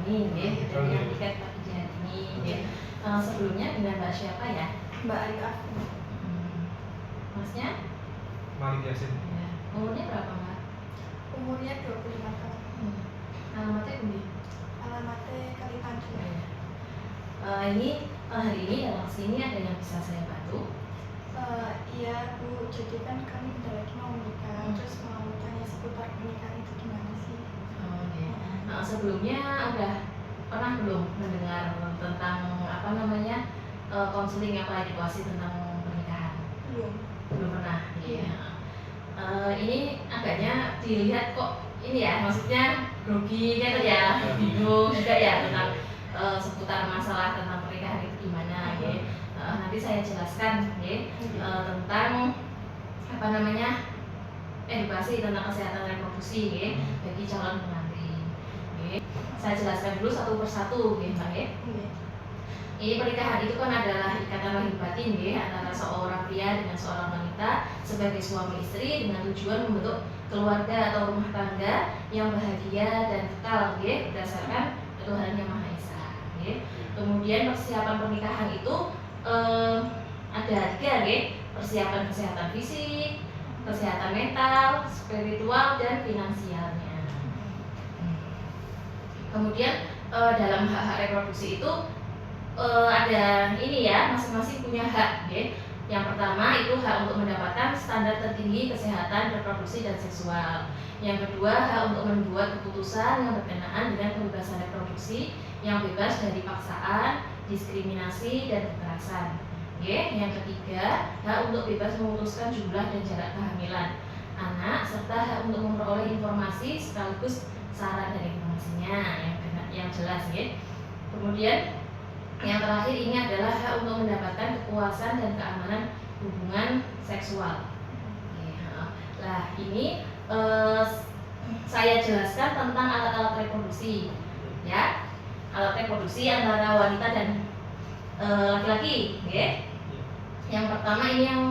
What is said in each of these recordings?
Jani, dari Handikat Tapi Jani. Sebelumnya dengan Mbak siapa ya? Mbak Aika. Masnya? Malik Yasin. Ya. Umurnya berapa Mbak? Umurnya 25 tahun. Alamatnya Budi? Alamatnya Kalitanjung. Ini hari ini dalam sini ada yang bisa saya bantu? Iya Bu, jadi kan kami bentar lagi mau menikah, terus mau tanya seputar pernikahan itu gimana sih? Okay. Sebelumnya udah pernah belum mendengar tentang konseling apa edukasi tentang pernikahan? Belum pernah. Iya. Ini agaknya dilihat kok ini ya, maksudnya grogi gitu ya, bingung juga ya tentang seputar masalah tentang pernikahan itu gimana ya. Nanti saya jelaskan ya tentang edukasi tentang kesehatan reproduksi ya bagi calon pengantin. Ya. Saya jelaskan dulu satu persatu ya Mbak ya. Ini pernikahan itu kan adalah ikatan lahir batin ya antara seorang pria dengan seorang wanita sebagai suami istri dengan tujuan membentuk keluarga atau rumah tangga yang bahagia dan kekal ya berdasarkan Tuhan Yang Maha Esa. Ya. Kemudian persiapan pernikahan itu ada 3 ya, persiapan kesehatan fisik, kesehatan mental, spiritual dan finansialnya. Kemudian dalam hak-hak reproduksi itu ada ini ya, masing-masing punya hak ya. Yang pertama itu hak untuk mendapatkan standar tertinggi kesehatan reproduksi dan seksual. Yang kedua hak untuk membuat keputusan yang berkenaan dengan kebebasan reproduksi yang bebas dari paksaan, diskriminasi dan kekerasan. Yang ketiga hak untuk bebas memutuskan jumlah dan jarak kehamilan anak serta hak untuk memperoleh informasi sekaligus saran dan informasinya yang jelas ya. Kemudian yang terakhir ini adalah hak untuk mendapatkan kepuasan dan keamanan hubungan seksual. Nah ini saya jelaskan tentang alat-alat reproduksi, ya, alat reproduksi antara wanita dan laki-laki, ya. Yang pertama ini yang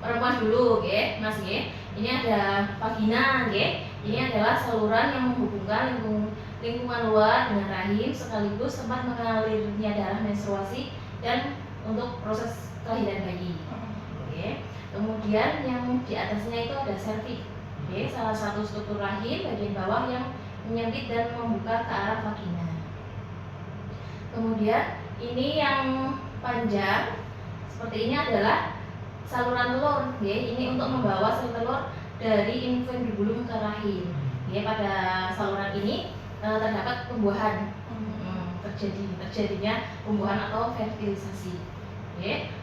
perempuan dulu, ya, Mas, ya. Ini ada vagina, ya. Ini adalah saluran yang menghubungkan lingkungan luar dengan rahim sekaligus tempat mengalirnya darah menstruasi dan untuk proses kelahiran bayi. Oke. Kemudian yang di atasnya itu ada serviks, salah satu struktur rahim bagian bawah yang menyempit dan membuka ke arah vagina. Kemudian ini yang panjang seperti ini adalah saluran telur, ini untuk membawa sel telur dari infundibulum ke rahim. Pada saluran ini terdapat pembuahan, terjadinya pembuahan atau fertilisasi.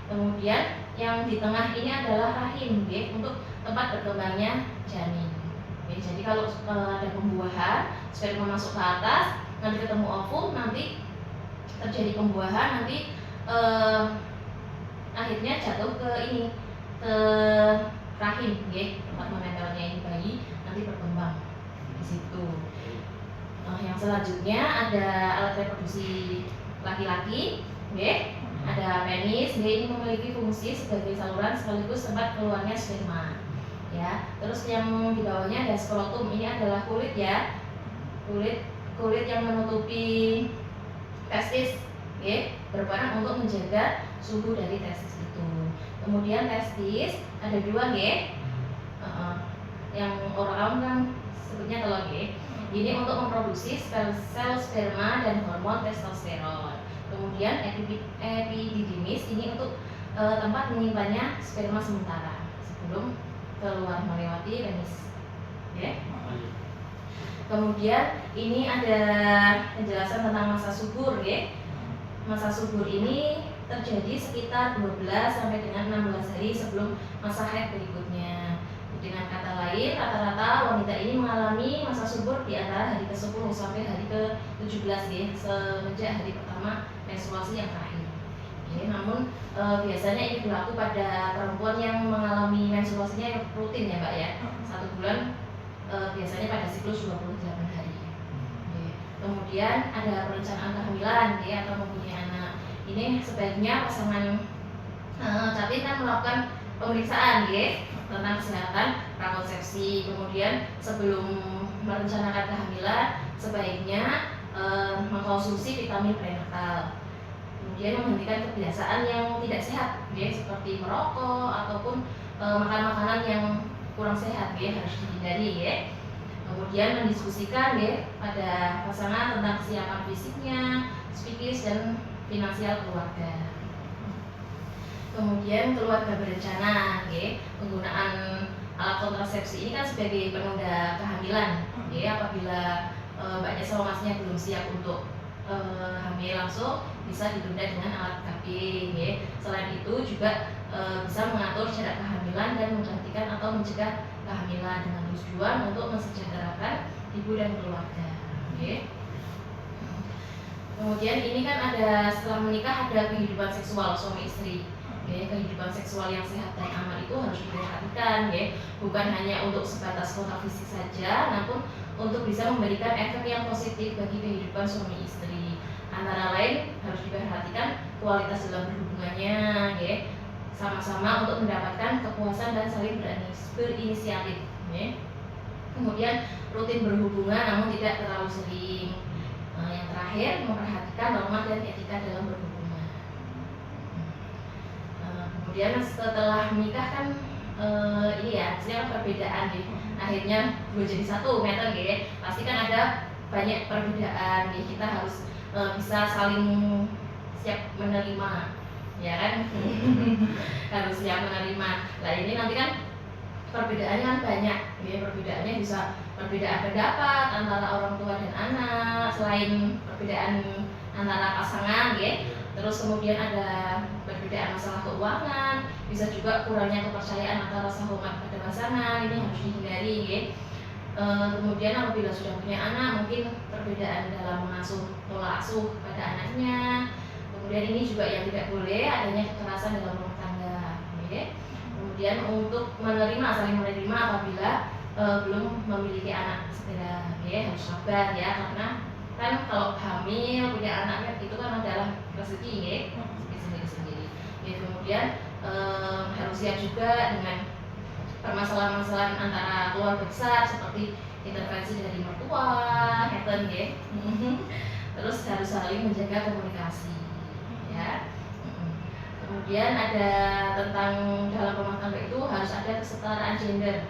Kemudian yang di tengah ini adalah rahim, untuk tempat berkembangnya janin. Jadi kalau ada pembuahan, sperma masuk ke atas, nanti ketemu ovum, nanti terjadi pembuahan, nanti akhirnya jatuh ke rahim, tempat menempelnya ini bayi nanti berkembang di situ. Yang selanjutnya ada alat reproduksi laki-laki, ada penis, ini memiliki fungsi sebagai saluran sekaligus tempat keluarnya sperma. Ya, terus yang di bawahnya ada skrotum, ini adalah kulit ya, kulit yang menutupi testis, berperan untuk menjaga suhu dari testis itu. Kemudian testis ada 2, yang orang kan sebutnya telur, ini untuk memproduksi sel sperma dan hormon testosteron. Kemudian epididymis ini untuk tempat menyimpannya sperma sementara sebelum keluar melewati penis. Kemudian ini ada penjelasan tentang masa subur, Masa subur ini terjadi sekitar 12 sampai dengan 16 hari sebelum masa haid berikutnya. Dengan kata lain, rata-rata wanita ini mengalami masa subur di antara hari ke-10 sampai hari ke-17 semenjak hari pertama menstruasi yang terakhir. Namun biasanya ini berlaku pada perempuan yang mengalami menstruasinya yang rutin ya Mbak ya, 1 bulan biasanya pada siklus 28 hari. Kemudian ada perencanaan kehamilan atau mempunyai anak. Ini sebaiknya pasangan capit kan melakukan pemeriksaan tentang kesehatan prakonsepsi. Kemudian sebelum merencanakan kehamilan sebaiknya mengkonsumsi vitamin prenatal. Kemudian menghentikan kebiasaan yang tidak sehat, ya, seperti merokok ataupun makan makanan yang kurang sehat, ya, harus dihindari, ya. Kemudian mendiskusikan, ya, pada pasangan tentang kesiapan fisiknya, psikis dan finansial keluarga. Kemudian keluarga berencana, ya, penggunaan alat kontrasepsi ini kan sebagai penunda kehamilan, ya, apabila mbaknya sama masnya belum siap untuk hamil langsung bisa ditunda dengan alat KB, ya. Selain itu juga bisa mengatur jarak kehamilan dan menghentikan atau mencegah kehamilan dengan tujuan untuk mensejahterakan ibu dan keluarga, ya. Kemudian ini kan ada setelah menikah ada kehidupan seksual suami istri. Ya, kehidupan seksual yang sehat dan aman itu harus diperhatikan, ya, bukan hanya untuk sebatas kontak fisik saja, namun untuk bisa memberikan efek yang positif bagi kehidupan suami istri. Antara lain harus diperhatikan kualitas dalam berhubungannya, ya, sama-sama untuk mendapatkan kepuasan dan saling berinisiatif, ya. Kemudian rutin berhubungan namun tidak terlalu sering. Yang terakhir memperhatikan norma dan etika dalam berhubungan. Kemudian setelah menikah kan ini ya, hasilnya perbedaan, ya. Akhirnya 2 jadi 1 meter, ya. Pasti kan ada banyak perbedaan, ya. Kita harus bisa saling siap menerima, ya kan? Harus siap menerima. Nah ini nanti kan perbedaannya kan banyak, ya. Perbedaannya bisa perbedaan pendapat antara orang tua dan anak, selain perbedaan antara pasangan, ya. Terus kemudian ada perbedaan masalah keuangan, bisa juga kurangnya kepercayaan atau rasa hormat pada pasangan, ini harus dihindari, ya. Kemudian apabila sudah punya anak, mungkin perbedaan dalam mengasuh pola asuh pada anaknya. Kemudian ini juga yang tidak boleh adanya kekerasan dalam rumah tangga, ya. Kemudian untuk saling menerima apabila belum memiliki anak segera, ya, harus sabar, ya, karena kan kalau hamil punya anak itu kan adalah rezeki, ya, sendiri-sendiri. Ya, kemudian harus siap juga dengan permasalahan-permasalahan antara keluarga besar seperti intervensi dari mertua, ya. Terus harus saling menjaga komunikasi, ya. Kemudian ada tentang dalam rumah tangga itu harus ada kesetaraan gender,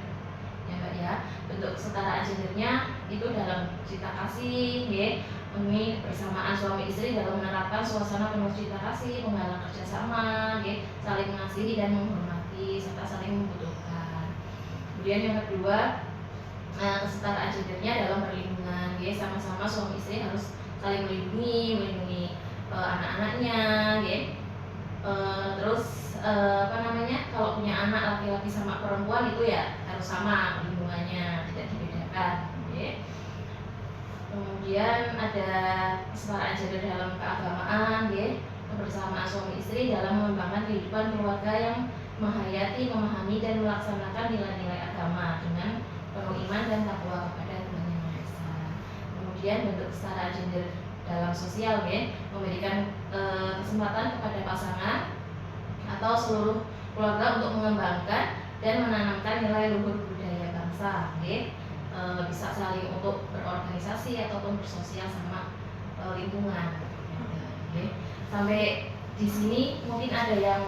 ya Mbak, ya. Bentuk kesetaraan gendernya itu dalam cinta kasih, ya, ini bersamaan suami istri dalam menerapkan suasana penuh cinta kasih, menggalang kerjasama, ya, saling mengasihi dan menghormati serta saling membutuhkan. Kemudian yang kedua, kesetaraan gendernya dalam perlindungan, ya, sama-sama suami istri harus saling melindungi anak-anaknya, ya. Terus kalau punya anak laki-laki sama perempuan itu ya harus sama perlindungannya, tidak dibedakan, ya. Kemudian ada kesetaraan gender dalam keagamaan, ya, kebersamaan suami istri dalam mengembangkan kehidupan keluarga yang menghayati, memahami dan melaksanakan nilai-nilai agama dengan penuh iman dan takwa kepada Tuhan Yang Maha Esa. Kemudian bentuk kesetaraan gender dalam sosial, ya, memberikan kesempatan kepada pasangan atau seluruh keluarga untuk mengembangkan dan menanamkan nilai luhur budaya bangsa, ya. Bisa saling untuk berorganisasi ataupun bersosial sama lingkungan, ya. Sampai di sini mungkin ada yang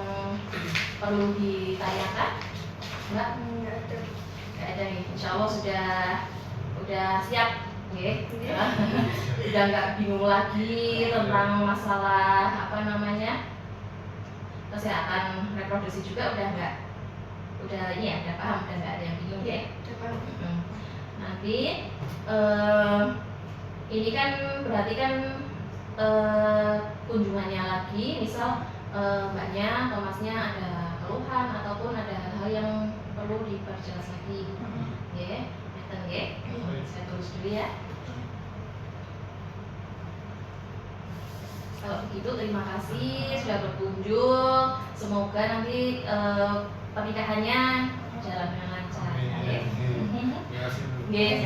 perlu ditanyakan, Mbak? Nggak ada nih. Insya Allah sudah siap, ya. Udah nggak bingung lagi tentang masalah kesehatan reproduksi juga udah ini ya, udah paham, udah nggak ada yang bingung, ya. Nanti ini kan berarti kan kunjungannya lagi, misal mbaknya atau masnya ada keluhan ataupun ada hal-hal yang perlu diperjelas lagi, ya. Saya tulis dulu, ya. Kalau begitu terima kasih sudah berkunjung. Semoga nanti pernikahannya jalan dengan lancar. Terima kasih. Nggih,